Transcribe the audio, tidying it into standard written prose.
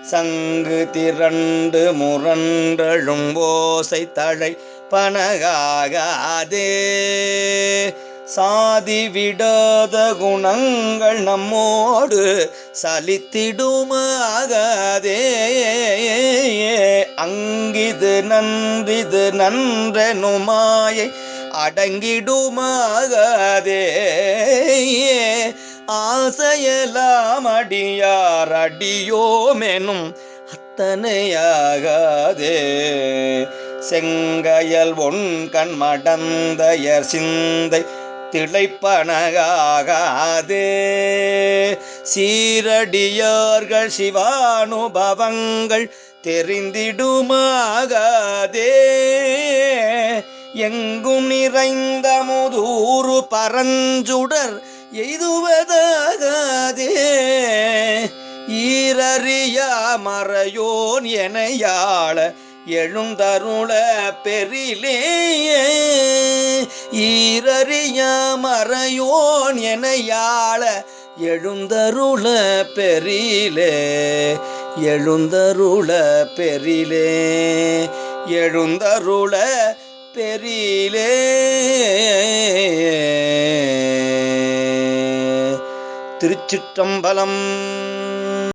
சங்கு திரண்டு முரண்டழும் ஓசை தழை பனகாகாதே சாதி விடாத குணங்கள் நம்மோடு சலித்திடுமாகாதே அங்கிது நன்றிது நன்றெனுமாயை அடங்கிடுமாகாதே ஆசையெல்லாம் அடியார் அடியோமெனும் அத்தனையாகாதே செங்கயல் ஒன் கண் மடந்தையர் சிந்தை திளைப்பனகாகாதே சீரடியார்கள் சிவானுபவங்கள் தெரிந்திடுமாகாதே எங்கும் நிறைந்த முதூறு பரஞ்சுடர் எய்துவதாகாதே ஈரறியா மறையோன் எனையாள எழுந்தருள பெரிலே ஈரறியா மறையோன் எனையாள எழுந்தருள பெரிலே எழுந்தருள பெரிலே எழுந்தருள பெரிலே. திருச்சிற்றம்பலம்.